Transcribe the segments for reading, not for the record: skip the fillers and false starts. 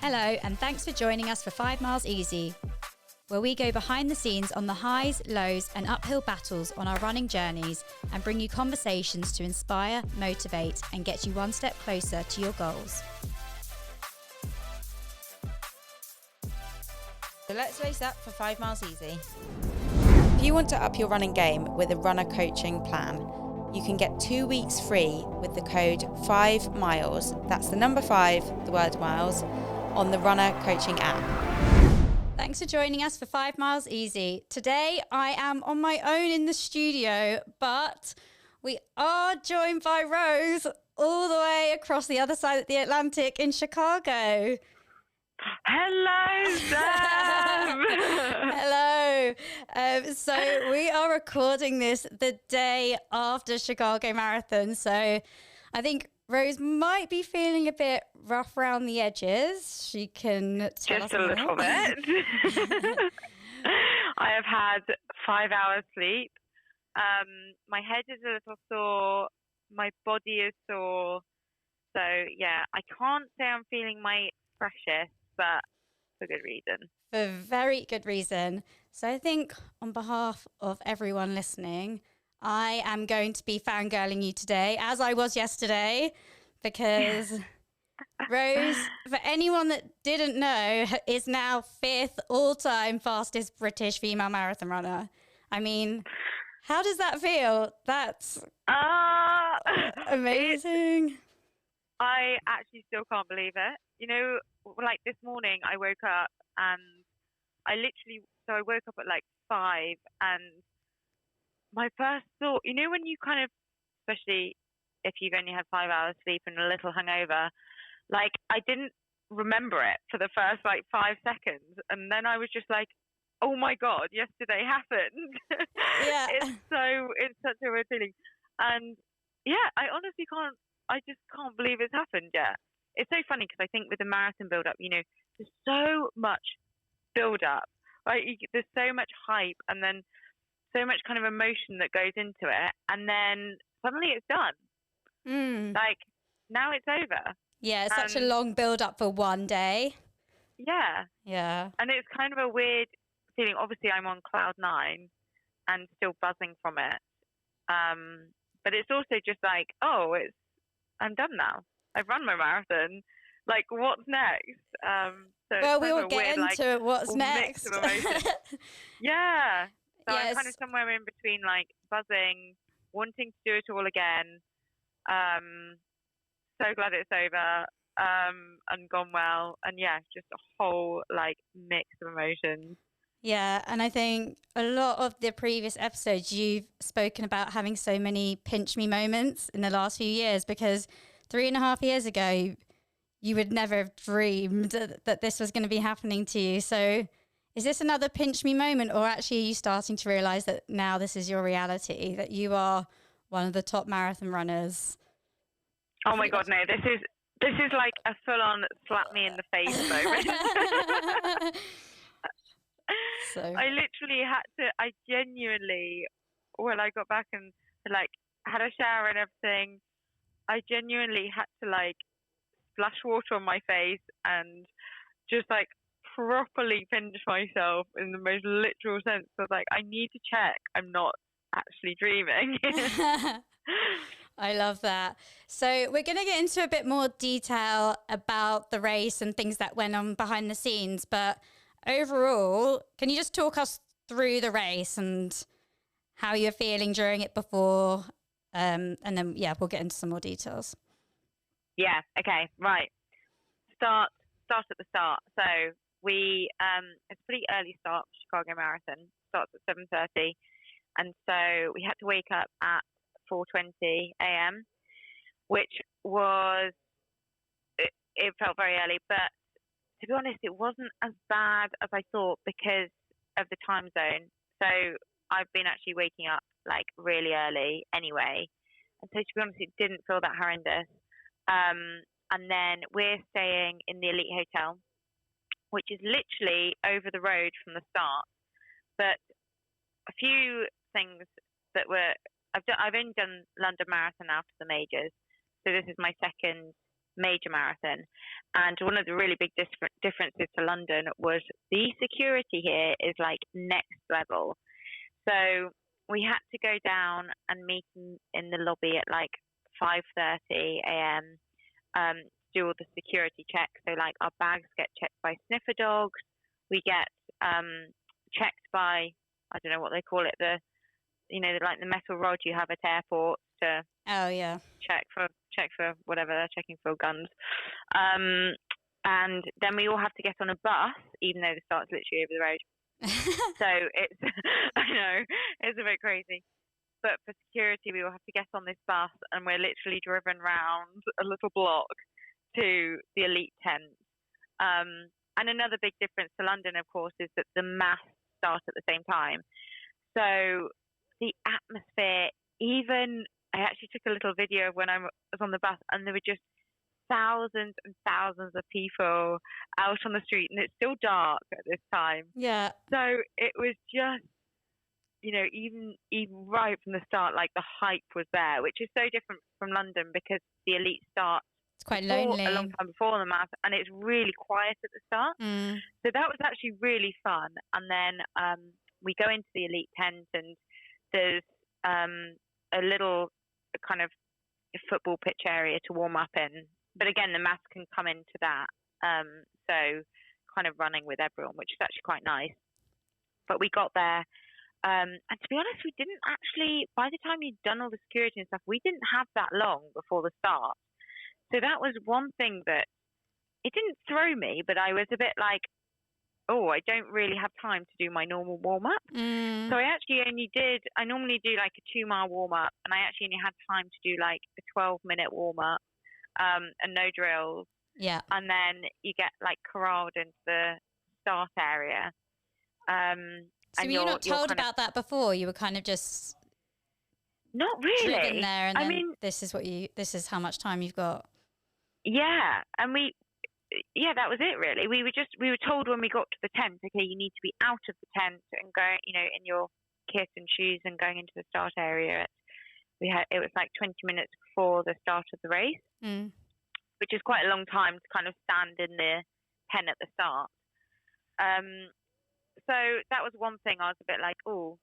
Hello, and thanks for joining us for 5 Miles Easy, where we go behind the scenes on the highs, lows, and uphill battles on our running journeys and bring you conversations to inspire, motivate, and get you one step closer to your goals. So let's race up for 5 Miles Easy. If you want to up your running game with a runner coaching plan, you can get 2 weeks free with the code 5 miles. That's the number 5, the word miles, on the Runner coaching app. Thanks for joining us for 5 Miles Easy. Today I am on my own in the studio, but we are joined by Rose all the way across the other side of the Atlantic in Chicago. Hello, Sam. Hello. So we are recording this the day after Chicago Marathon. So I think Rose might be feeling a bit rough around the edges. She can tell us Just a little bit. I have had 5 hours sleep. My head is a little sore. My body is sore. So, yeah, I can't say I'm feeling my freshest, but for good reason. For very good reason. So I think on behalf of everyone listening, I am going to be fangirling you today, as I was yesterday, because Rose, for anyone that didn't know, is now 5th all-time fastest British female marathon runner. I mean, how does that feel? That's amazing. I actually still can't believe it. You know, like this morning I woke up and I woke up at like 5 and my first thought, you know, when you kind of, especially if you've only had 5 hours sleep and a little hungover, like I didn't remember it for the first like 5 seconds. And then I was just like, oh my God, yesterday happened. Yeah. It's such a weird feeling. And yeah, I just can't believe it's happened yet. It's so funny because I think with the marathon build up, you know, there's so much build up, right? There's so much hype and then so much kind of emotion that goes into it, and then suddenly it's done. Like now it's over. Yeah, it's such a long build up for one day. Yeah, and it's kind of a weird feeling. Obviously, I'm on cloud 9 and still buzzing from it. But it's also just like, I'm done now. I've run my marathon. Like, what's next? Well, we will get into what's next. Mix of emotions. Yeah. So yes. I'm kind of somewhere in between, like, buzzing, wanting to do it all again. So glad it's over and gone well. And, yeah, just a whole, like, mix of emotions. Yeah, and I think a lot of the previous episodes you've spoken about having so many pinch me moments in the last few years, because 3.5 years ago, you would never have dreamed that this was going to be happening to you. So is this another pinch me moment, or actually are you starting to realize that now this is your reality, that you are one of the top marathon runners? Oh my God, no, this is like a full on slap me in the face moment. So I genuinely, when I got back and like had a shower and everything, I genuinely had to like splash water on my face and just like properly pinch myself in the most literal sense. I was like, I need to check I'm not actually dreaming. I love that. So we're going to get into a bit more detail about the race and things that went on behind the scenes, but overall, can you just talk us through the race and how you're feeling during it before? And then, yeah, we'll get into some more details. Yeah. Okay. Right. Start at the start. So we, it's a pretty early start for Chicago Marathon. Starts at 7:30. And so we had to wake up at 4:20 a.m., which was, it felt very early, but to be honest, it wasn't as bad as I thought because of the time zone. So I've been actually waking up like really early anyway. And so to be honest, it didn't feel that horrendous. And then we're staying in the Elite Hotel, which is literally over the road from the start. But a few things that were, I've only done London Marathon after the majors. So this is my second major marathon. And one of the really big differences to London was the security here is like next level. So we had to go down and meet in the lobby at like 5:30 a.m. To do all the security checks. So like our bags get checked by sniffer dogs. We get checked by, I don't know what they call it, like the metal rod you have at airports to check for whatever they're checking for, guns. And then we all have to get on a bus, even though the start's literally over the road. So it's, I know, it's a bit crazy. But for security, we all have to get on this bus, and we're literally driven round a little block to the elite tent. And another big difference to London, of course, is that the mass start at the same time. So the atmosphere, I actually took a little video of when I was on the bus, and there were just thousands and thousands of people out on the street, and it's still dark at this time. Yeah. So it was just, even right from the start, like the hype was there, which is so different from London because the elite starts quite lonely a long time before the marathon, and it's really quiet at the start. So that was actually really fun. And then we go into the elite tent, and there's a little kind of football pitch area to warm up in. But again, the mass can come into that. So kind of running with everyone, which is actually quite nice. But we got there. And to be honest, we didn't actually, by the time you'd done all the security and stuff, we didn't have that long before the start. So that was one thing that, it didn't throw me, but I was a bit like, oh, I don't really have time to do my normal warm-up. So I normally do like a 2-mile warm-up, and I actually only had time to do like a 12-minute warm-up and no drills. Yeah. And then you get like corralled into the start area. So were you not told about that before? You were kind of just not really driven there, and then this is how much time you've got. Yeah, and that was it really. We were told when we got to the tent, okay, you need to be out of the tent and go, in your kit and shoes and going into the start area. It was like 20 minutes before the start of the race, which is quite a long time to kind of stand in the pen at the start. So that was one thing I was a bit like, oh,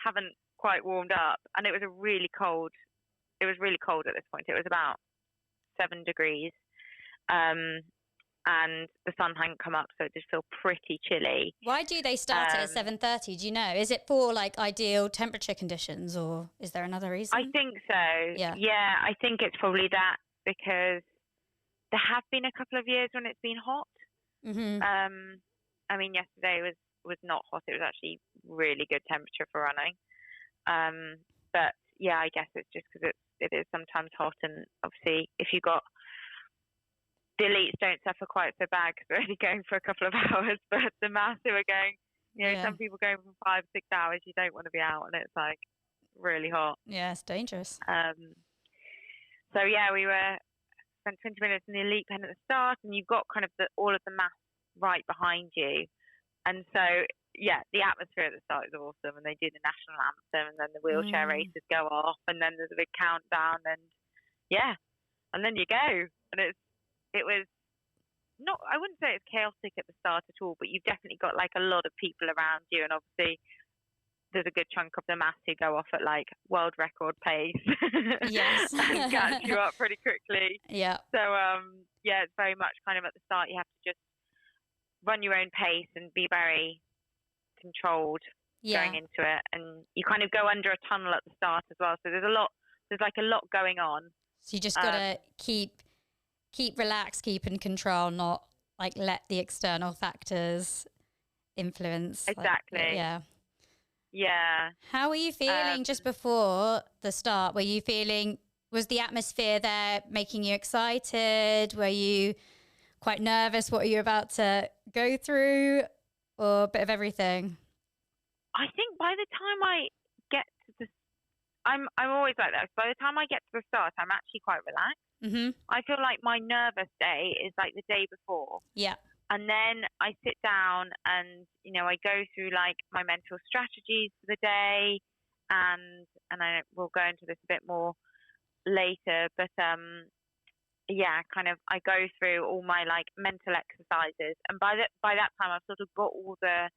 haven't quite warmed up. And it was really cold at this point. It was about 7 degrees. And the sun hadn't come up, so it did feel pretty chilly. Why do they start it at 7:30? Do you know? Is it for like ideal temperature conditions, or is there another reason? I think so. Yeah, I think it's probably that, because there have been a couple of years when it's been hot. I mean, yesterday was not hot. It was actually really good temperature for running. But yeah, I guess it's just because it is sometimes hot, and obviously if you got the elites don't suffer quite so bad because they're only going for a couple of hours, but the mass who are going, some people going for 5-6 hours, you don't want to be out, and it's like really hot. Yeah, it's dangerous. So yeah, we spent 20 minutes in the elite pen at the start, and you've got kind of all of the mass right behind you. And so, yeah, the atmosphere at the start is awesome, and they do the national anthem, and then the wheelchair races go off, and then there's a big countdown, and yeah, and then you go, and it was not, I wouldn't say it's chaotic at the start at all, but you've definitely got like a lot of people around you, and obviously there's a good chunk of the mass who go off at like world record pace. Yes. And catch you up pretty quickly. Yeah. So yeah, it's very much kind of at the start you have to just run your own pace and be very controlled going into it, and you kind of go under a tunnel at the start as well, so there's like a lot going on, so you just gotta keep relaxed, keep in control, not like let the external factors influence. Exactly. Yeah. How were you feeling just before the start? Was the atmosphere there making you excited? Were you quite nervous what you were about to go through, or a bit of everything? I think by the time I get to I'm always like that. By the time I get to the start, I'm actually quite relaxed. I feel like my nervous day is like the day before. Yeah. And then I sit down and, I go through like my mental strategies for the day, and I will go into this a bit more later, but yeah, kind of I go through all my like mental exercises, and by that time I've sort of got all the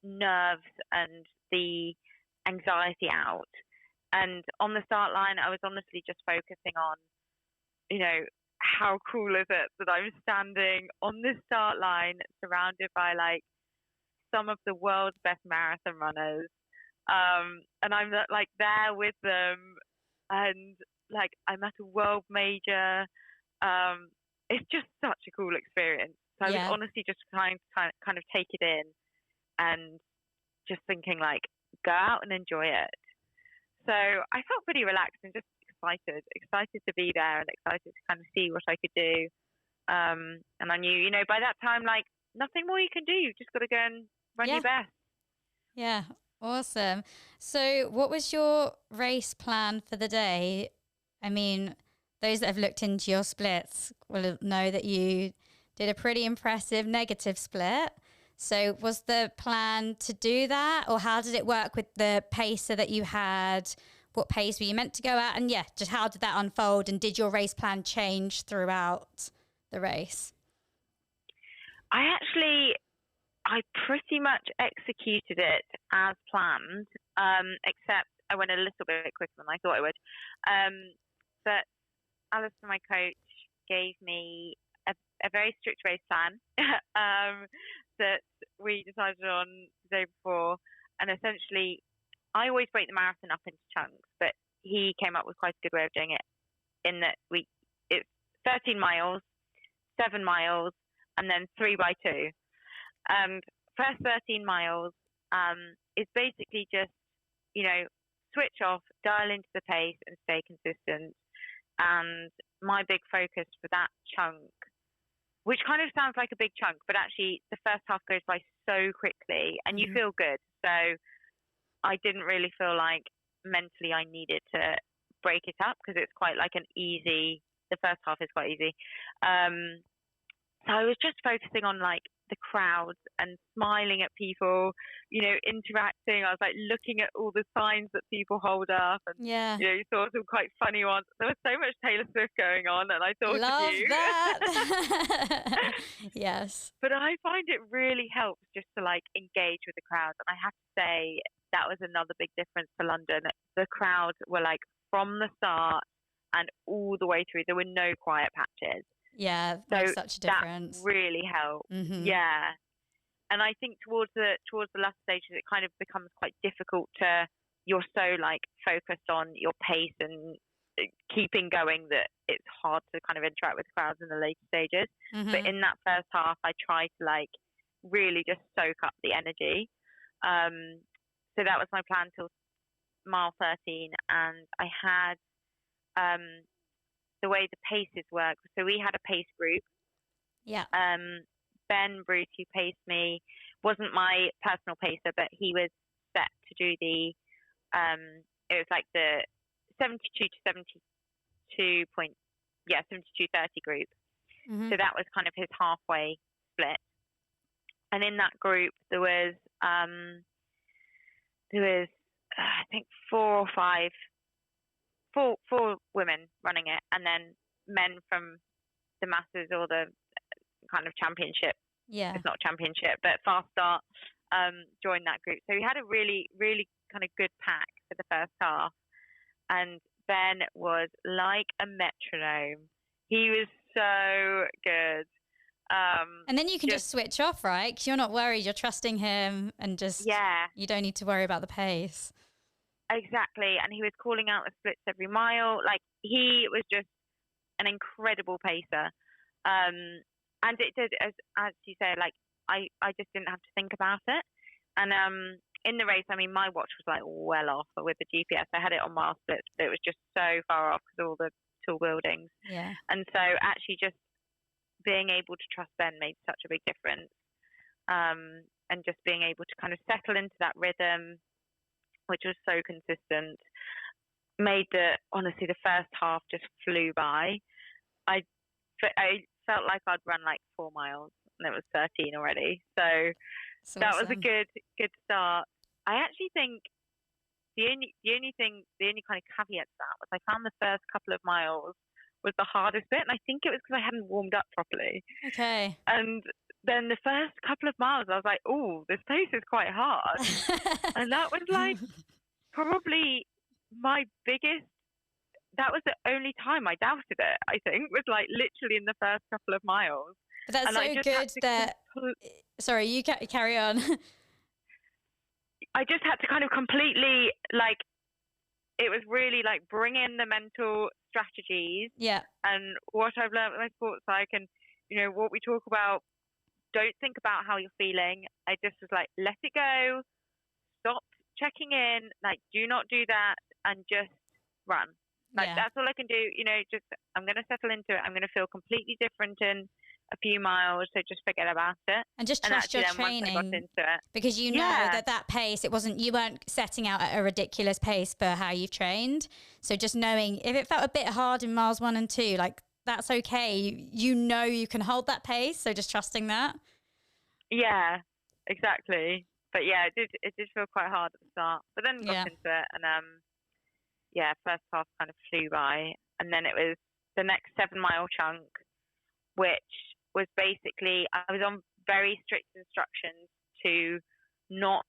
nerves and the anxiety out. And on the start line, I was honestly just focusing on, you know, how cool is it that I'm standing on this start line surrounded by like some of the world's best marathon runners. And I'm like there with them, and like I'm at a world major. It's just such a cool experience. So I was Yeah. honestly just trying to kind of take it in and just thinking like, go out and enjoy it. So I felt pretty relaxed and just excited to be there and excited to kind of see what I could do. And I knew, you know, by that time, like nothing more you can do. You've just got to go and run Yeah. your best. Yeah. Awesome. So what was your race plan for the day? I mean, those that have looked into your splits will know that you did a pretty impressive negative split. So was the plan to do that, or how did it work with the pacer that you had? What pace were you meant to go at? And yeah, just how did that unfold? And did your race plan change throughout the race? I pretty much executed it as planned, except I went a little bit quicker than I thought I would. But Alison, my coach, gave me a very strict race plan that we decided on the day before. And essentially, I always break the marathon up into chunks, but he came up with quite a good way of doing it in that it's 13 miles, 7 miles, and then 3 by 2. And first 13 miles is basically just, you know, switch off, dial into the pace and stay consistent. And my big focus for that chunk, which kind of sounds like a big chunk, but actually the first half goes by so quickly and you feel good. So I didn't really feel like mentally I needed to break it up because it's quite like the first half is quite easy. So I was just focusing on like the crowds and smiling at people, you know, interacting. I was like looking at all the signs that people hold up, and Yeah. you know, you saw some quite funny ones. There was so much Taylor Swift going on, and I thought Love of you. that. Yes. But I find it really helps just to like engage with the crowds, and I have to say that was another big difference to London. The crowds were like from the start and all the way through. There were no quiet patches. Yeah, So makes such a difference. That really helped. Yeah. And I think towards the last stages, it kind of becomes quite difficult you're so like focused on your pace and keeping going that it's hard to kind of interact with crowds in the later stages. But in that first half, I tried to like really just soak up the energy. So that was my plan till mile 13. And I had, the way the paces work. So we had a pace group. Yeah. Ben Bruce, who paced me, wasn't my personal pacer, but he was set to do the, it was like the 72 to 72 point, 72-30 group. So that was kind of his halfway split. And in that group, there was I think 4 or 5 four women running it, and then men from the Masters or the kind of championship. Yeah. It's not championship, but fast start joined that group. So we had a really, really kind of good pack for the first half. And Ben was like a metronome. He was so good. And then you can just switch off, right? Because you're not worried. You're trusting him and just, you don't need to worry about the pace. Exactly. And he was calling out the splits every mile. Like, he was just an incredible pacer. And it did, as you say, like, I just didn't have to think about it. And in the race, I mean, my watch was like well off with the GPS. I had it on mile splits, but it was just so far off because of all the tall buildings. Yeah. And so actually just being able to trust Ben made such a big difference. And just being able to kind of settle into that rhythm, which was so consistent, made honestly, the first half just flew by. I felt like I'd run like 4 miles and it was 13 already. So that was a good start. I actually think the only kind of caveat to that was I found the first couple of miles was the hardest bit. And I think it was because I hadn't warmed up properly. Okay. And then the first couple of miles, I was like, oh, this pace is quite hard. And that was like probably my biggest, that was the only time I doubted it, I think, was like literally in the first couple of miles. But that's so good that, sorry, you carry on. I just had to kind of completely, like, it was really like bring in the mental strategies. Yeah. And what I've learned with my sports psych and, you know, what we talk about, don't think about how you're feeling. I just was like, let it go, stop checking in, like, do not do that, and just run. Like, that's all I can do. You know, just, I'm going to settle into it. I'm going to feel completely different in a few miles, so just forget about it. And just trust your training. Once I got into it, because you know that pace, you weren't setting out at a ridiculous pace for how you've trained. So just knowing if it felt a bit hard in miles 1 and 2, like, that's okay. You know you can hold that pace, so just trusting that. Yeah, exactly. But yeah, it did feel quite hard at the start. But then got into it, and first half kind of flew by. And then it was the next 7-mile chunk, which was basically, I was on very strict instructions to not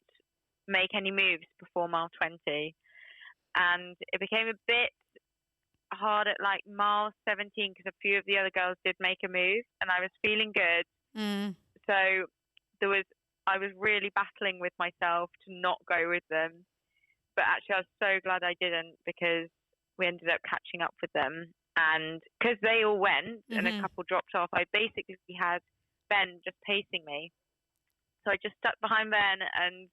make any moves before mile 20. And it became a bit hard at like mile 17 because a few of the other girls did make a move and I was feeling good. So I was really battling with myself to not go with them. But actually I was so glad I didn't, because we ended up catching up with them. And because they all went and a couple dropped off, I basically had Ben just pacing me. So I just stuck behind Ben and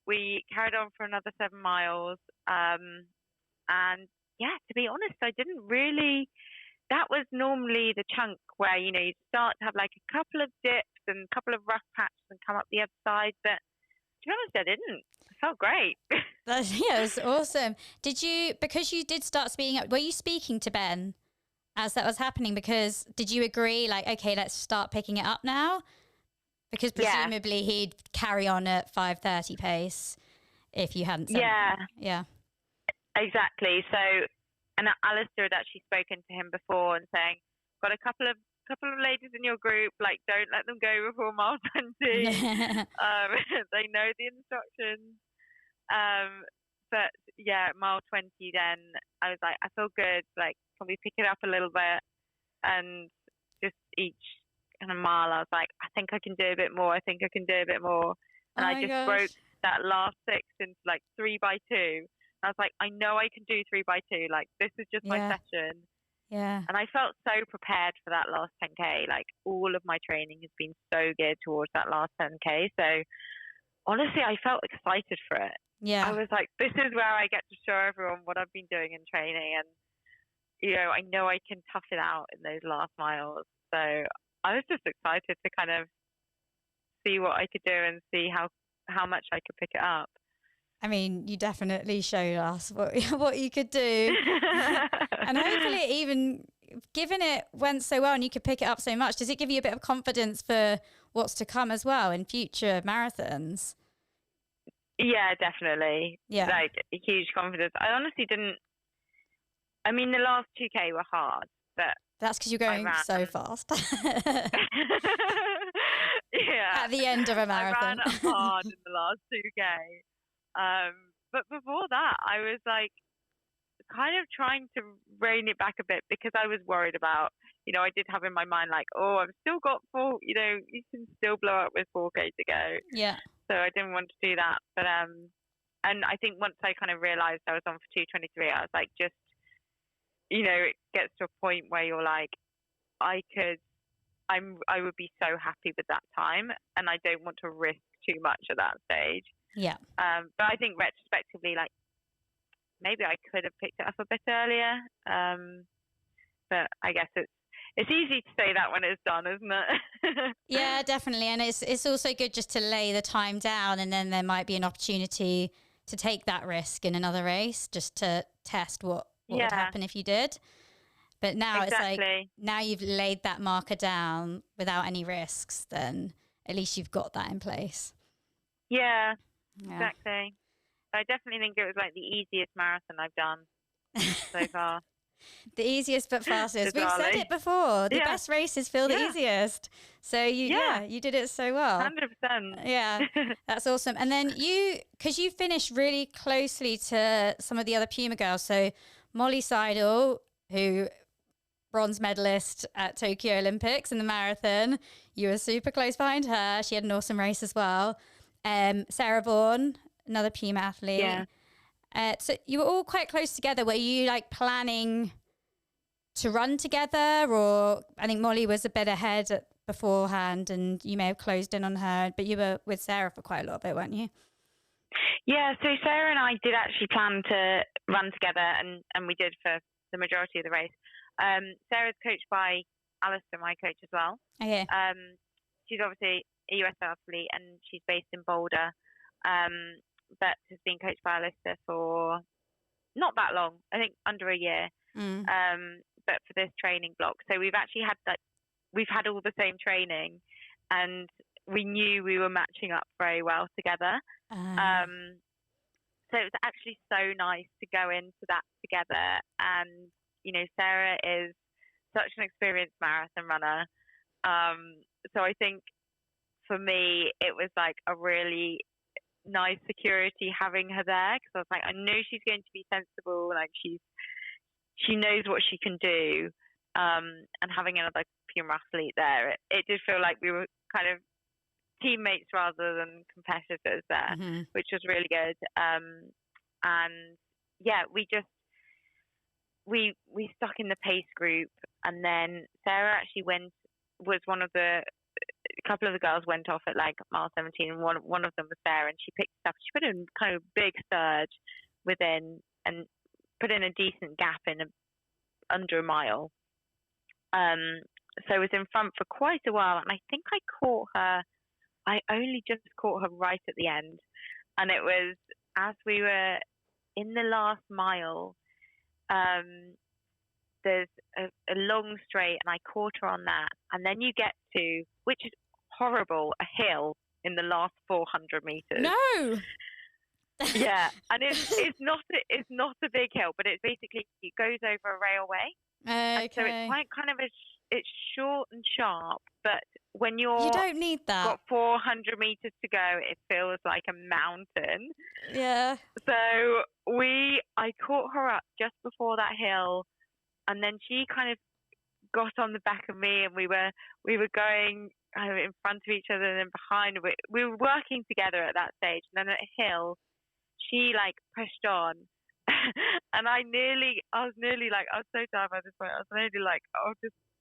we carried on for another 7 miles. And yeah, to be honest, I didn't really, that was normally the chunk where, you know, you start to have like a couple of dips and a couple of rough patches and come up the other side. But to be honest, I didn't. It felt great. Yeah, it was awesome. Because you did start speaking up, were you speaking to Ben as that was happening? Because did you agree, like, okay, let's start picking it up now? Because presumably he'd carry on at 5:30 pace if you hadn't said anything. Yeah. Exactly. So, and Alistair had actually spoken to him before and saying, got a couple of ladies in your group, like, don't let them go before mile 20. They know the instructions. But yeah, mile 20 then I was like, I feel good, like, can we pick it up a little bit? And just each kind of mile I was like, I think I can do a bit more, and I just broke that last 6 into like 3x2. I was like, I know I can do 3x2, like, this is just my session. Yeah. And I felt so prepared for that last 10K. Like, all of my training has been so geared towards that last 10K. So honestly, I felt excited for it. Yeah. I was like, this is where I get to show everyone what I've been doing in training. And, you know I can tough it out in those last miles. So I was just excited to kind of see what I could do and see how much I could pick it up. I mean, you definitely showed us what you could do. And hopefully, even given it went so well and you could pick it up so much, does it give you a bit of confidence for what's to come as well in future marathons? Yeah, definitely. Yeah. Like, huge confidence. I honestly didn't. I mean, the last 2K were hard, but that's because you're going so fast. Yeah. At the end of a marathon. I ran hard in the last 2K. But before that, I was like kind of trying to rein it back a bit because I was worried about, you know, I did have in my mind like, oh, I've still got you can still blow up with 4K to go. Yeah. So I didn't want to do that. But, and I think once I kind of realized I was on for 2:23, I was like, just, you know, it gets to a point where you're like, I would be so happy with that time, and I don't want to risk too much at that stage. Yeah. But I think retrospectively, like, maybe I could have picked it up a bit earlier. But I guess it's easy to say that when it's done, isn't it? Yeah, definitely. And it's also good just to lay the time down, and then there might be an opportunity to take that risk in another race just to test what would happen if you did. But now it's like, now you've laid that marker down without any risks, then at least you've got that in place. Yeah. Exactly. I definitely think it was like the easiest marathon I've done so far. The easiest but fastest. We've said Bizarrely. it before. The Yeah. best races feel the Yeah. easiest. So you did it so well. 100%. Yeah, that's awesome. And then because you finished really closely to some of the other Puma girls. So Molly Seidel, who bronze medalist at Tokyo Olympics in the marathon, you were super close behind her. She had an awesome race as well. Sarah Vaughan, another Puma athlete. Yeah. So you were all quite close together. Were you like planning to run together, or I think Molly was a bit ahead beforehand and you may have closed in on her, but you were with Sarah for quite a lot of it, weren't you? Yeah, so Sarah and I did actually plan to run together, and we did for the majority of the race. Sarah's coached by Alistair, my coach as well. Okay. She's obviously a US athlete and she's based in Boulder, but has been coached by Alistair for not that long, I think under a year, but for this training block. So we've actually had all the same training, and we knew we were matching up very well together. So it was actually so nice to go into that together. And, Sarah is such an experienced marathon runner. So I think for me, it was like a really nice security having her there, because I was like, I know she's going to be sensible. Like she knows what she can do. And having another Puma athlete there, it did feel like we were kind of teammates rather than competitors there, which was really good. And yeah, we stuck in the pace group, and then Sarah actually was one of a couple of the girls went off at like mile 17, and one of them was there, and she picked up. She put in kind of big surge within, and put in a decent gap in under a mile. So I was in front for quite a while, and I think I caught her. I only just caught her right at the end, and it was as we were in the last mile. There's a long straight, and I caught her on that, and then you get to, which is horrible, a hill in the last 400 meters. No. Yeah, and it's not a big hill, but it goes over a railway. Okay. So it's quite kind of it's short and sharp, but when you don't need that. Got 400 meters to go, it feels like a mountain. Yeah. So I caught her up just before that hill, and then she kind of got on the back of me, and we were going in front of each other and then behind. We were working together at that stage, and then at a hill, she like pushed on. And I was nearly like, I was so tired by this point. I was nearly like,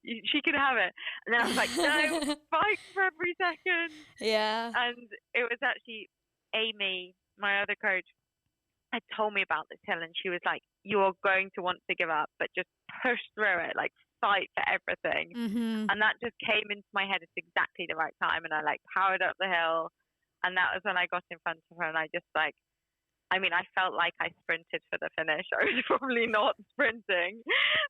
she can have it. And then I was like, no, fight for every second. Yeah. And it was actually Amy, my other coach, had told me about this hill, and she was like, you're going to want to give up, but just push through it, like fight for everything. And that just came into my head at exactly the right time, and I like powered up the hill, and that was when I got in front of her, and I just like, I felt like I sprinted for the finish. I was probably not sprinting,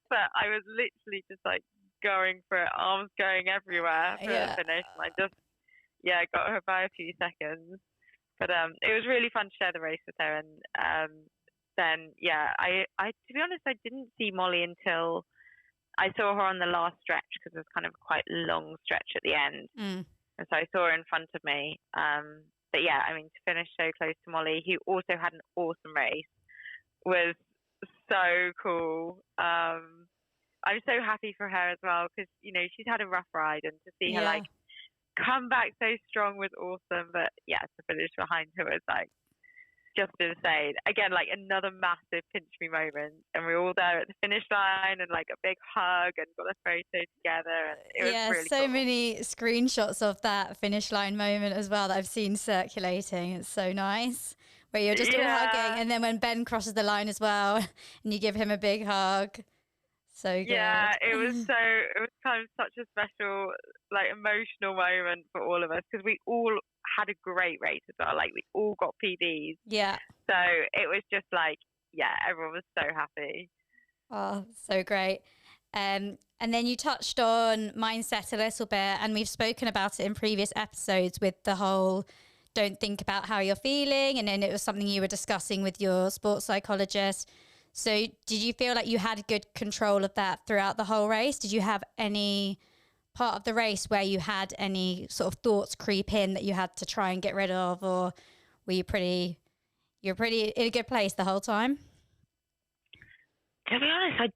but I was literally just like going for it, arms going everywhere for the finish. And I just, got her by a few seconds. But it was really fun to share the race with her. And then, I to be honest, I didn't see Molly until I saw her on the last stretch, because it was kind of quite a long stretch at the end. And so I saw her in front of me. But yeah, to finish so close to Molly, who also had an awesome race, was so cool. I'm so happy for her as well, because, she's had a rough ride, and to see her like come back so strong was awesome. But yeah, to finish behind her was like just insane. Again, like another massive pinch me moment, and we were all there at the finish line, and like a big hug, and got a photo together, and it was really so cool. many screenshots of that finish line moment as well that I've seen circulating. It's so nice, where you're just all hugging, and then when Ben crosses the line as well, and you give him a big hug. So good. Yeah, it was kind of such a special, like, emotional moment for all of us, because we all had a great race as well. Like, we all got PBs. Yeah. So it was just like, everyone was so happy. Oh, so great. And then you touched on mindset a little bit, and we've spoken about it in previous episodes with the whole don't think about how you're feeling. And then it was something you were discussing with your sports psychologist. So did you feel like you had good control of that throughout the whole race? Did you have any part of the race where you had any sort of thoughts creep in that you had to try and get rid of, or were you're pretty in a good place the whole time? To be honest, I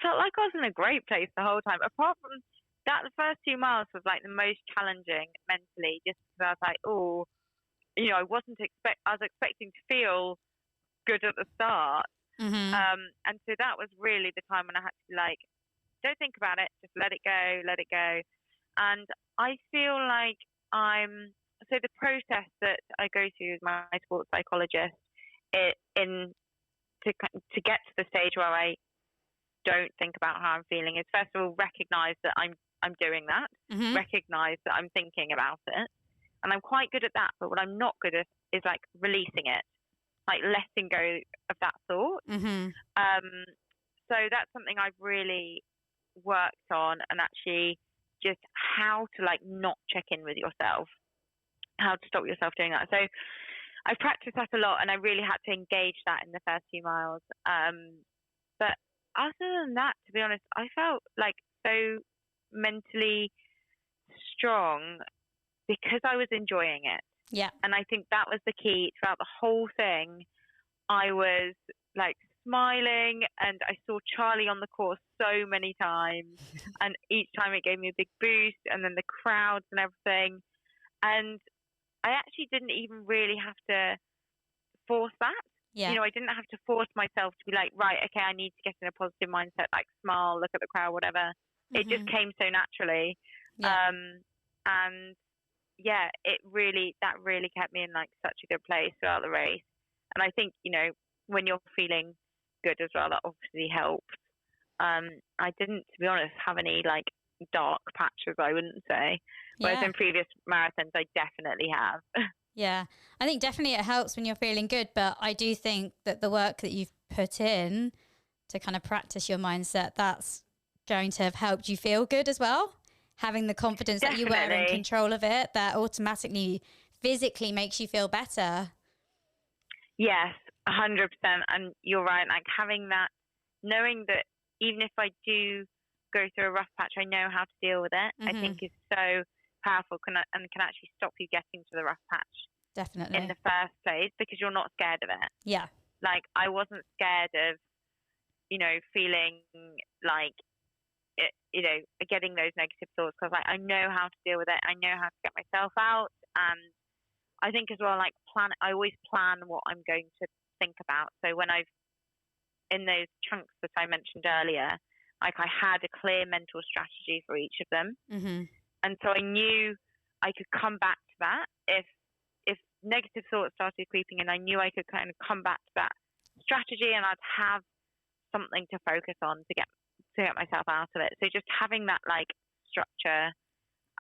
felt like I was in a great place the whole time. Apart from that, the first 2 miles was like the most challenging mentally, just because I was like, oh, I was expecting to feel good at the start. Mm-hmm. And so that was really the time when I had to be like, don't think about it, just let it go. And I feel like so the process that I go through with my sports psychologist to get to the stage where I don't think about how I'm feeling is, first of all, recognize that I'm doing that, Mm-hmm. recognize that I'm thinking about it. And I'm quite good at that, but what I'm not good at is like releasing it, like letting go of that thought. Mm-hmm. So that's something I've really worked on, and actually just how to like not check in with yourself, how to stop yourself doing that. So I've practiced that a lot, and I really had to engage that in the first few miles. But other than that, to be honest, I felt like so mentally strong because I was enjoying it. Yeah. And I think that was the key throughout the whole thing. I was like smiling, and I saw Charlie on the course so many times, and each time it gave me a big boost, and then the crowds and everything. And I actually didn't even really have to force that. Yeah. I didn't have to force myself to be like, right, okay, I need to get in a positive mindset, like smile, look at the crowd, whatever. Mm-hmm. It just came so naturally. Yeah. And yeah, that really kept me in like such a good place throughout the race. And I think, when you're feeling good as well, that obviously helps. I didn't, to be honest, have any like dark patches, I wouldn't say. Whereas in previous marathons, I definitely have. Yeah, I think definitely it helps when you're feeling good, but I do think that the work that you've put in to kind of practice your mindset, that's going to have helped you feel good as well. Having the confidence that you were in control of it, that automatically physically makes you feel better. Yes, 100%. And you're right, like having that, knowing that even if I do go through a rough patch, I know how to deal with it, I think is so powerful and can actually stop you getting to the rough patch. Definitely. In the first place, because you're not scared of it. Yeah. Like I wasn't scared of, feeling like, getting those negative thoughts, because I know how to deal with it. I know how to get myself out. And I think as well, like I always plan what I'm going to think about. So when in those chunks that I mentioned earlier, like I had a clear mental strategy for each of them. Mm-hmm. And so I knew I could come back to that if negative thoughts started creeping in. I knew I could kind of come back to that strategy, and I'd have something to focus on to get myself out of it. So just having that like structure,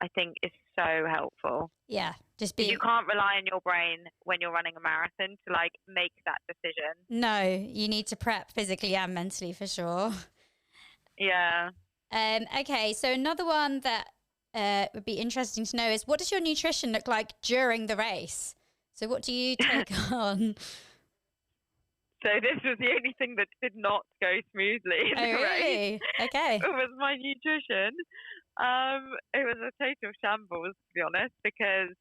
I think, is so helpful. Yeah, you can't rely on your brain when you're running a marathon to like make that decision. No, you need to prep physically and mentally for sure. Yeah. Okay, so another one that would be interesting to know is, what does your nutrition look like during the race? So what do you take on? So this was the only thing that did not go smoothly in the really? race. Okay. It was my nutrition. It was a total shambles, to be honest, because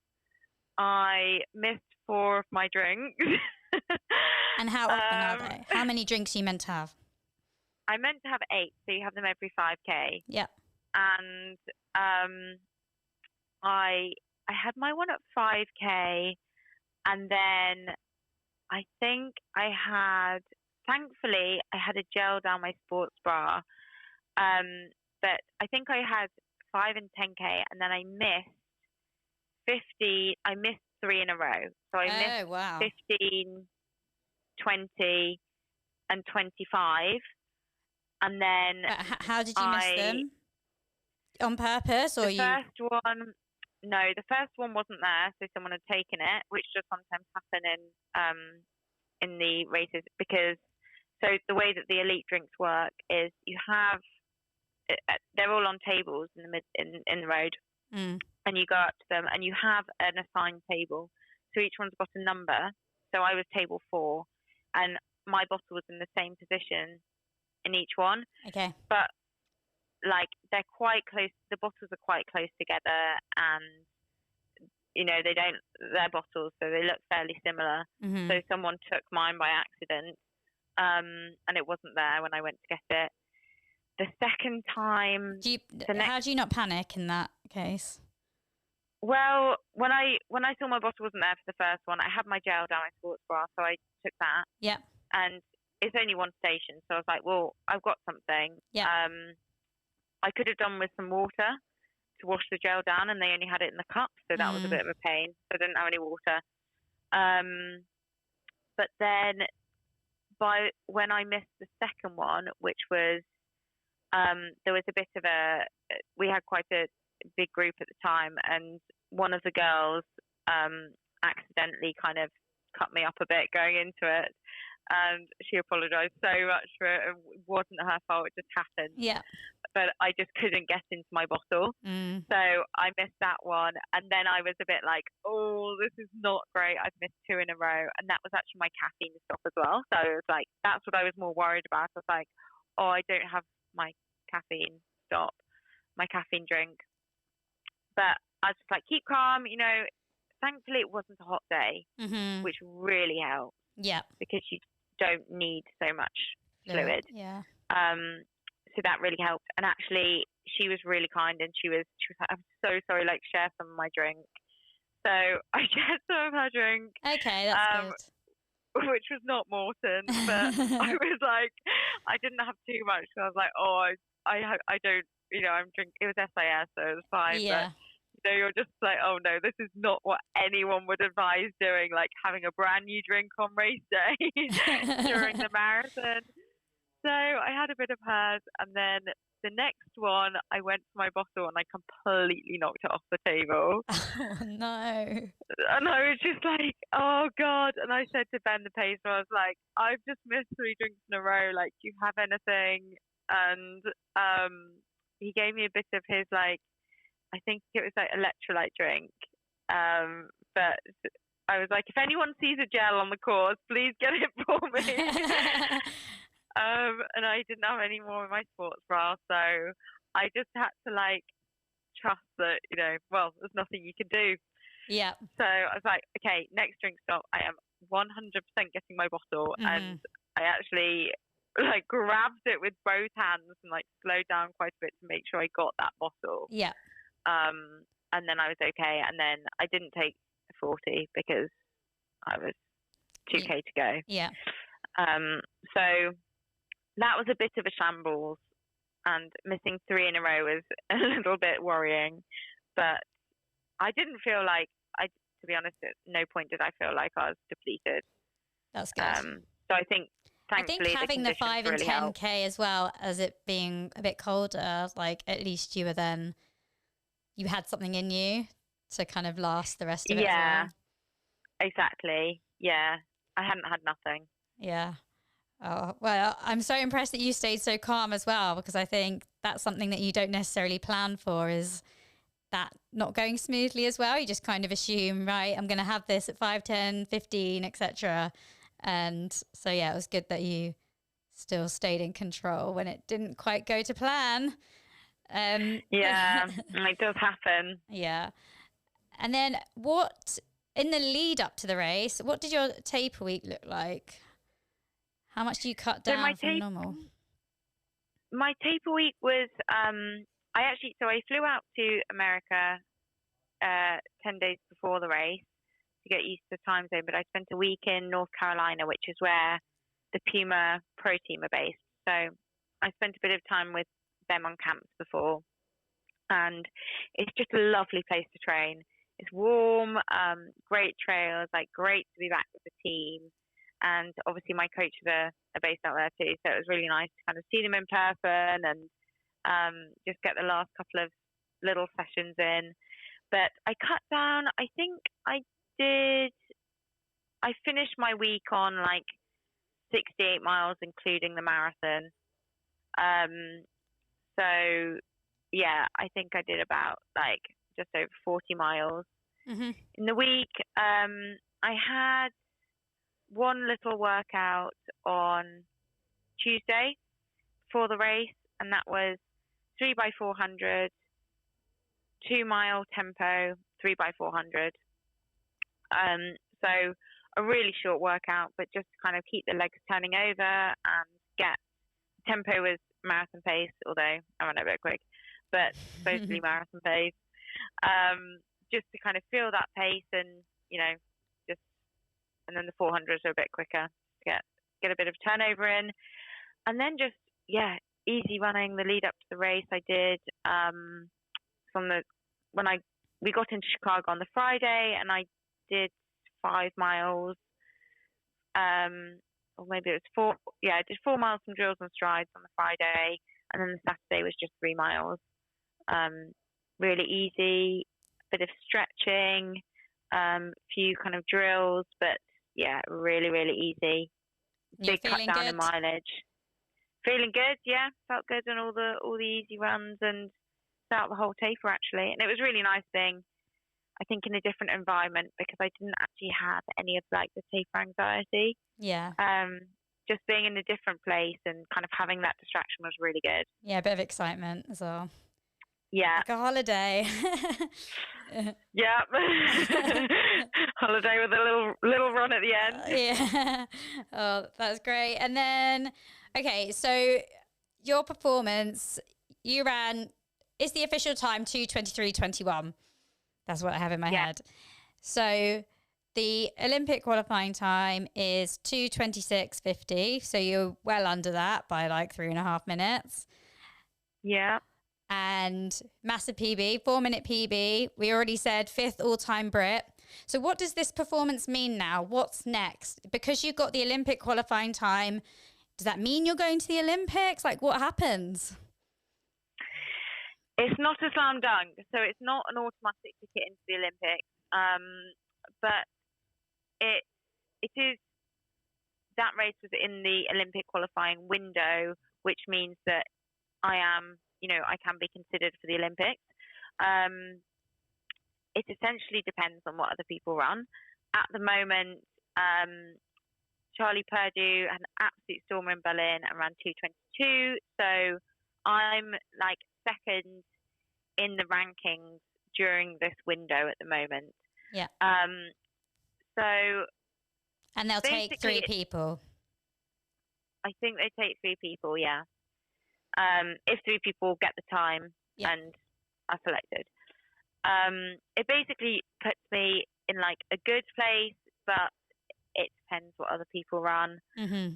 I missed 4 of my drinks. And how often are they? How many drinks are you meant to have? I meant to have 8, so you have them every 5K. Yeah. And I had my one at 5K, and then I think thankfully I had a gel down my sports bra. But I think I had 5 and 10K, and then I missed 3 in a row. So I missed 15, 20, and 25. And then how did you miss them? On purpose, or the first one wasn't there, so someone had taken it, which does sometimes happen in the races, because so the way that the elite drinks work is they're all on tables in the road, and you go up to them and you have an assigned table, so each one's got a number. So I was table 4, and my bottle was in the same position in each one. Okay. But like they're quite close. The bottles are quite close together, and they're bottles, so they look fairly similar. Mm-hmm. So someone took mine by accident, and it wasn't there when I went to get it. The second time, how do you not panic in that case? Well, when I saw my bottle wasn't there for the first one, I had my gel down my sports bra, so I took that. Yeah. And it's only one station, so I was like, well, I've got something. Yeah. I could have done with some water to wash the gel down, and they only had it in the cup, so that was a bit of a pain. So I didn't have any water. But then when I missed the second one, which was there was a bit of we had quite a big group at the time, and one of the girls accidentally kind of cut me up a bit going into it, and she apologized so much for it. It wasn't her fault, it just happened. Yeah. But I just couldn't get into my bottle. So I missed that one, and then I was a bit like, oh, this is not great, I've missed 2 in a row. And that was actually my caffeine stop as well, so it was like, that's what I was more worried about. I was like, oh, I don't have my caffeine stop, my caffeine drink. But I was just like, keep calm, thankfully it wasn't a hot day, which really helped. Yeah. Because you don't need so much fluid. Yeah. So that really helped. And actually, she was really kind, and she was like, I'm so sorry, like, share some of my drink. So I shared some of her drink. Okay, that's good. Which was not Morton, but I was like, I didn't have too much. So I was like, oh, I don't, I'm drinking. It was SIS, so it was fine. Yeah. But, you're just like, oh no, this is not what anyone would advise doing, like having a brand new drink on race day during the marathon. So I had a bit of hers, and then the next one, I went for my bottle and I completely knocked it off the table. Oh no. And I was just like, oh God. And I said to Ben, the pacer, I was like, I've just missed 3 drinks in a row. Like, do you have anything? And he gave me a bit of his, like, I think it was like electrolyte drink. But I was like, if anyone sees a gel on the course, please get it for me. And I didn't have any more in my sports bra, so I just had to like trust that, well, there's nothing you can do. Yeah. So I was like, okay, next drink stop, I am 100% getting my bottle, and I actually like grabbed it with both hands and like slowed down quite a bit to make sure I got that bottle. Yeah. And then I was okay, and then I didn't take 40 because I was 2K to go. Yeah. So that was a bit of a shambles, and missing 3 in a row was a little bit worrying. But I didn't feel like, to be honest, at no point did I feel like I was depleted. That's good. So I think, thankfully, having the 5 and really 10K as well, as it being a bit colder, like at least you had something in you to kind of last the rest of it. Yeah, exactly. Yeah, I hadn't had nothing. Yeah. Oh, well, I'm so impressed that you stayed so calm as well, because I think that's something that you don't necessarily plan for, is that not going smoothly as well. You just kind of assume, right, I'm going to have this at 5, 10, 15, etc. And so, yeah, it was good that you still stayed in control when it didn't quite go to plan. Yeah, it does happen. Yeah. And then in the lead up to the race, what did your taper week look like? How much do you cut down from normal? My taper week was, I flew out to America 10 days before the race to get used to the time zone, but I spent a week in North Carolina, which is where the Puma Pro Team are based. So I spent a bit of time with them on camps before, and it's just a lovely place to train. It's warm, great trails, like great to be back with the team. And obviously my coaches are based out there too, so it was really nice to kind of see them in person and just get the last couple of little sessions in. But I cut down, I think I finished my week on like 68 miles, including the marathon. So yeah, I think I did about like just over 40 miles. In the week. one little workout on Tuesday before the race, and that was 3x400, 2 mile tempo, 3x400. So a really short workout, but just to kind of keep the legs turning over and get tempo was marathon pace, although I ran a bit quick, but supposed to be marathon pace. Just to kind of feel that pace and, just, and then the 400s are a bit quicker to get a bit of turnover in. And then just, easy running the lead up to the race. I did, we got into Chicago on the Friday, and I did 5 miles, or maybe it was 4. Yeah, I did 4 miles from drills and strides on the Friday, and then the Saturday was just 3 miles. Really easy, bit of stretching, few kind of drills, but yeah, really, really easy. Big cut down in mileage. Feeling good, yeah. Felt good on all the easy runs and throughout the whole taper actually, and it was really nice being, I think, in a different environment because I didn't actually have any of like the taper anxiety. Yeah. Just being in a different place and kind of having that distraction was really good. Yeah, a bit of excitement as well. Yeah. Like a holiday. Yeah. Holiday with a little run at the end. Yeah. Oh, that's great. And then, okay, so your performance, you ran, is the official time 2:23:21? That's what I have in my head. So the Olympic qualifying time is 2:26:50. So you're well under that by like 3.5 minutes. Yeah. And massive PB, 4-minute PB. We already said 5th all-time Brit. So what does this performance mean now? What's next? Because you got the Olympic qualifying time, does that mean you're going to the Olympics? Like, what happens? It's not a slam dunk, so it's not an automatic ticket into the Olympics. But it is, that race was in the Olympic qualifying window, which means that I am, I can be considered for the Olympics. It essentially depends on what other people run. At the moment, Charlie Purdue had an absolute stormer in Berlin and ran 2:22. So I'm like second in the rankings during this window at the moment. Yeah. And they'll take 3 people. I think they take 3 people, yeah. If 3 people get the time and are selected. It basically puts me in like a good place, but it depends what other people run. Mm-hmm.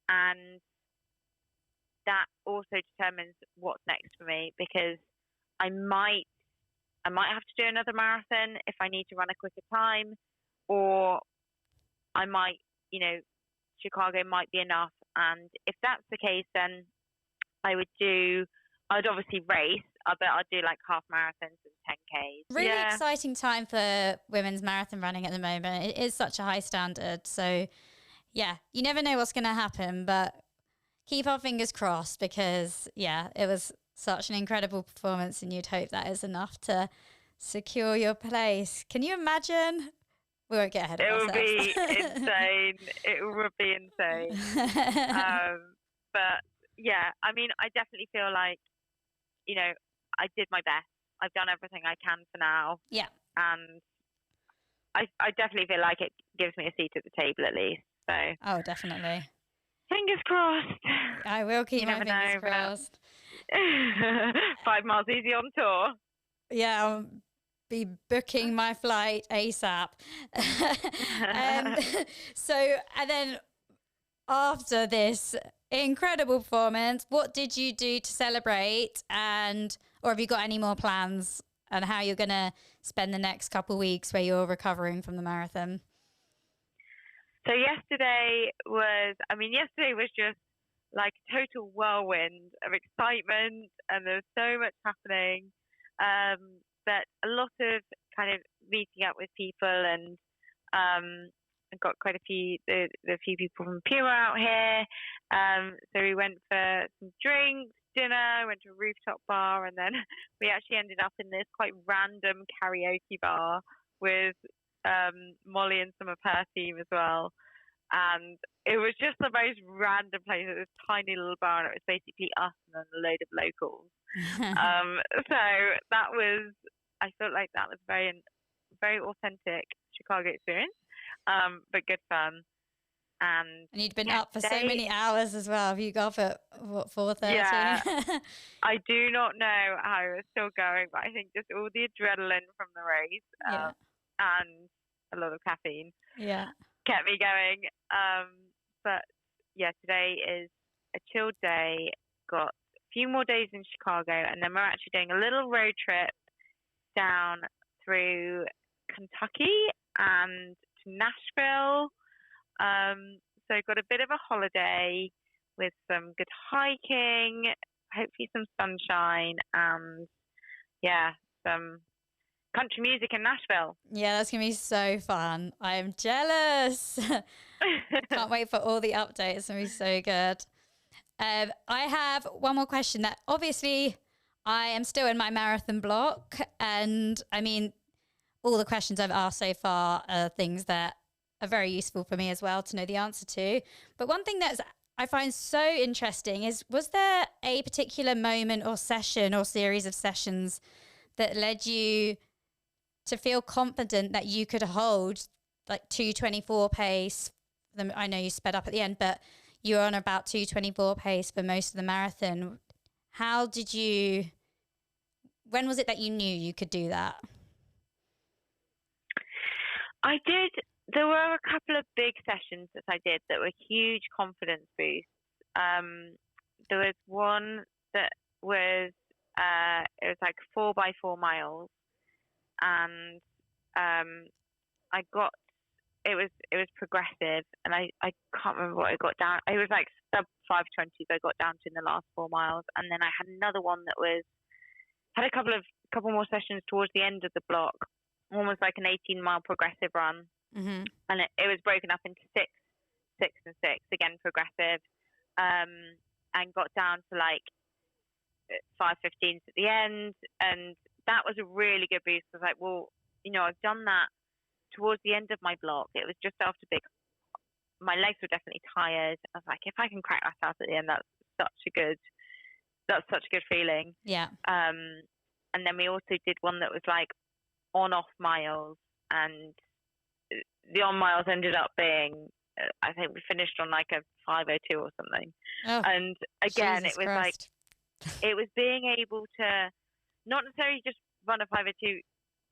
And that also determines what's next for me, because I might have to do another marathon if I need to run a quicker time, or I might, Chicago might be enough. And if that's the case, then I'd obviously race, but I'd do like half marathons and 10Ks. Really exciting time for women's marathon running at the moment. It is such a high standard. So, yeah, you never know what's going to happen, but keep our fingers crossed because, it was such an incredible performance and you'd hope that is enough to secure your place. Can you imagine? We won't get ahead of ourselves. It would be insane. It would be insane. But yeah, I mean, I definitely feel like, I did my best. I've done everything I can for now. Yeah. And I definitely feel like it gives me a seat at the table at least. So. Oh, definitely. Fingers crossed. I will keep my fingers crossed. 5 miles easy on tour. Yeah, I'll be booking my flight ASAP. And then after this incredible performance, what did you do to celebrate, or have you got any more plans on how you're going to spend the next couple of weeks where you're recovering from the marathon? So yesterday was just like a total whirlwind of excitement, and there's so much happening. But a lot of kind of meeting up with people, and I've got quite a few people from Pure out here. So we went for some drinks, dinner, went to a rooftop bar, and then we actually ended up in this quite random karaoke bar with Molly and some of her team as well. And it was just the most random place. It was a tiny little bar, and it was basically us and then a load of locals. So that was, I felt like that was very, very authentic Chicago experience, but good fun. And you'd been up for so many hours as well. Have you got up at what, 4:30? Yeah, I do not know how it was still going, but I think just all the adrenaline from the race and a lot of caffeine kept me going. But yeah, today is a chilled day. Got a few more days in Chicago, and then we're actually doing a little road trip down through Kentucky and to Nashville. So got a bit of a holiday with some good hiking, hopefully some sunshine, and some country music in Nashville. Yeah, that's going to be so fun. I'm jealous. Can't wait for all the updates. It's going to be so good. I have one more question that obviously I am still in my marathon block. And I mean, all the questions I've asked so far are things that are very useful for me as well to know the answer to. But one thing that I find so interesting is, was there a particular moment or session or series of sessions that led you to feel confident that you could hold like 2:24 pace? I know you sped up at the end, but you were on about 2:24 pace for most of the marathon. When was it that you knew you could do that? I did. There were a couple of big sessions that I did that were huge confidence boosts. There was one that was, it was like 4x4 miles, and it was progressive, and I can't remember what I got down. It was like sub 5:20s I got down to in the last 4 miles, and then I had another one that had a couple more sessions towards the end of the block. One was like an 18-mile progressive run. Mm-hmm. And it was broken up into 6, 6, and 6, again progressive, and got down to like 5:15s at the end, and that was a really good boost. I was like, well, I've done that towards the end of my block. It was just after my legs were definitely tired. I was like, if I can crack that out at the end, that's such a good feeling. Yeah. And then we also did one that was like on-off miles, and the on miles ended up being, I think we finished on like a 5:02 or something. Oh, and again, Jesus it was Christ. like, it was being able to not necessarily just run a 5:02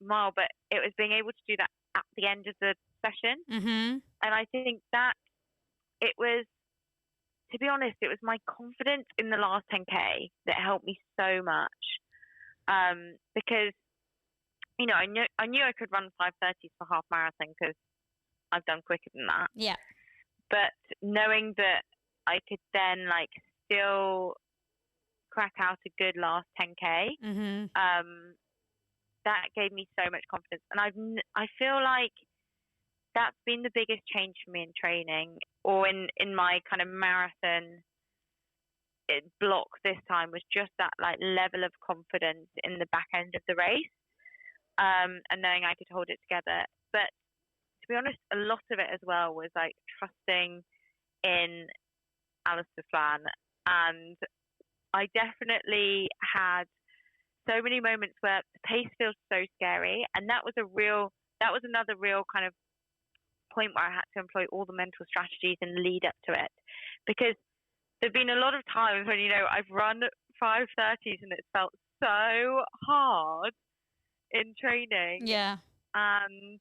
mile, but it was being able to do that at the end of the session. Mm-hmm. And I think that it was, to be honest, it was my confidence in the last 10K that helped me so much. Because, I knew I could run 5:30s for half marathon because I've done quicker than that. Yeah. But knowing that I could then like still crack out a good last 10K, that gave me so much confidence. And I feel like that's been the biggest change for me in training, or in my kind of marathon block this time, was just that like level of confidence in the back end of the race, and knowing I could hold it together. But to be honest, a lot of it as well was like trusting in Alistair's plan. And I definitely had so many moments where the pace feels so scary, and that was another real kind of point where I had to employ all the mental strategies and lead up to it, because there've been a lot of times when I've run 5:30s and it's felt so hard in training. Yeah. And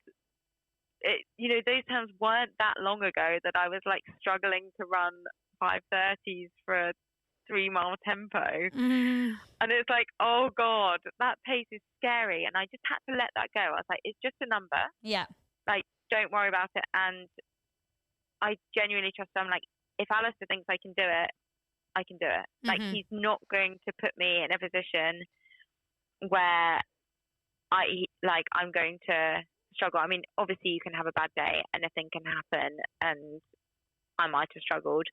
those times weren't that long ago that I was like struggling to run 5:30s for a 3-mile tempo. And it's like, oh God, that pace is scary. And I just had to let that go. I was like, it's just a number. Yeah. Like, don't worry about it. And I genuinely trust them. Like, if Alistair thinks I can do it, I can do it. Like, he's not going to put me in a position where I'm going to struggle. I mean, obviously you can have a bad day, anything can happen, and I might have struggled.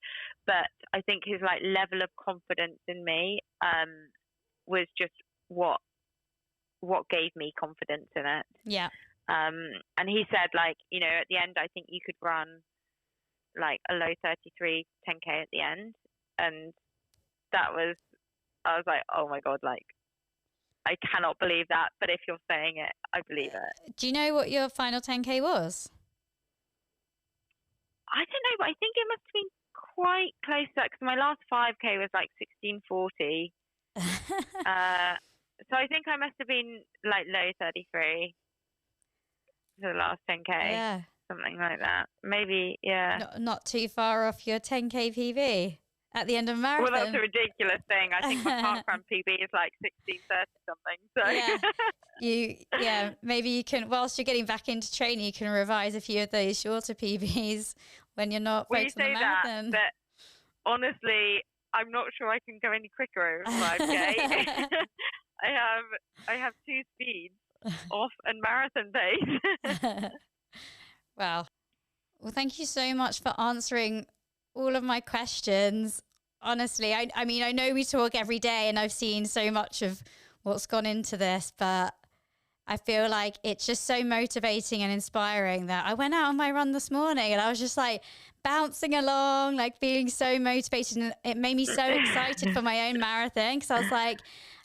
But I think his like level of confidence in me was just what gave me confidence in it. Yeah. And he said, like, you know, at the end, I think you could run like a low 33 10K at the end. And I was like, oh my God, like, I cannot believe that. But if you're saying it, I believe it. Do you know what your final 10K was? I don't know, but I think it must have been quite close to that because my last 5K was like 16:40. So I think I must have been like low 33 for the last 10K. Yeah. Something like that. Maybe, yeah. Not too far off your 10K PB at the end of a marathon. Well, that's a ridiculous thing. I think my parkrun PB is like 16:30 something. So yeah, maybe you can, whilst you're getting back into training, you can revise a few of those shorter PBs when you're not focused on the marathon. But honestly, I'm not sure I can go any quicker over 5K. I have two speeds, off and marathon pace. Wow. Well, thank you so much for answering all of my questions. Honestly, I mean, I know we talk every day and I've seen so much of what's gone into this, but I feel like it's just so motivating and inspiring that I went out on my run this morning and I was just like bouncing along, like feeling so motivated, and it made me so excited for my own marathon because I was like,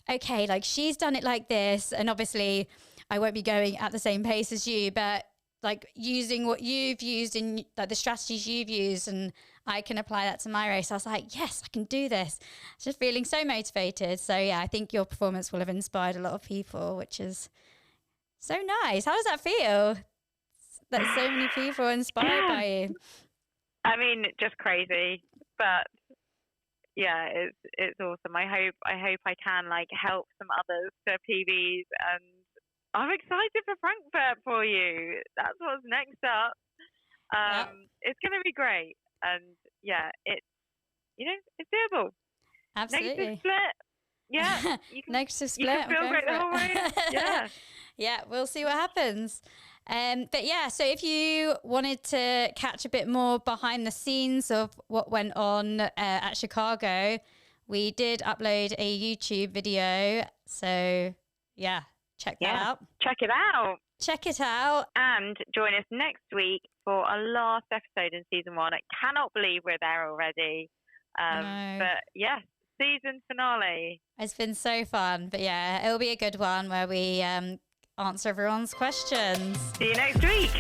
okay, like she's done it like this, and obviously I won't be going at the same pace as you, but like using what you've used and like the strategies you've used, and I can apply that to my race. I was like, yes, I can do this. Just feeling so motivated. So yeah, I think your performance will have inspired a lot of people, which is so nice. How does that feel? That so many people are inspired by you. I mean, just crazy, but yeah, it's awesome. I hope I can like help some others to PBs, and I'm excited for Frankfurt for you. That's what's next up. It's going to be great, and yeah, it's doable. Absolutely. Negative split. Yeah, Negative split. You can feel great the whole way. Yeah. Yeah, we'll see what happens. But yeah, so if you wanted to catch a bit more behind the scenes of what went on at Chicago, we did upload a YouTube video. So yeah, check that out. Check it out. Check it out. And join us next week for our last episode in season 1. I cannot believe we're there already. But yes, season finale. It's been so fun. But yeah, it'll be a good one where we answer everyone's questions. See you next week.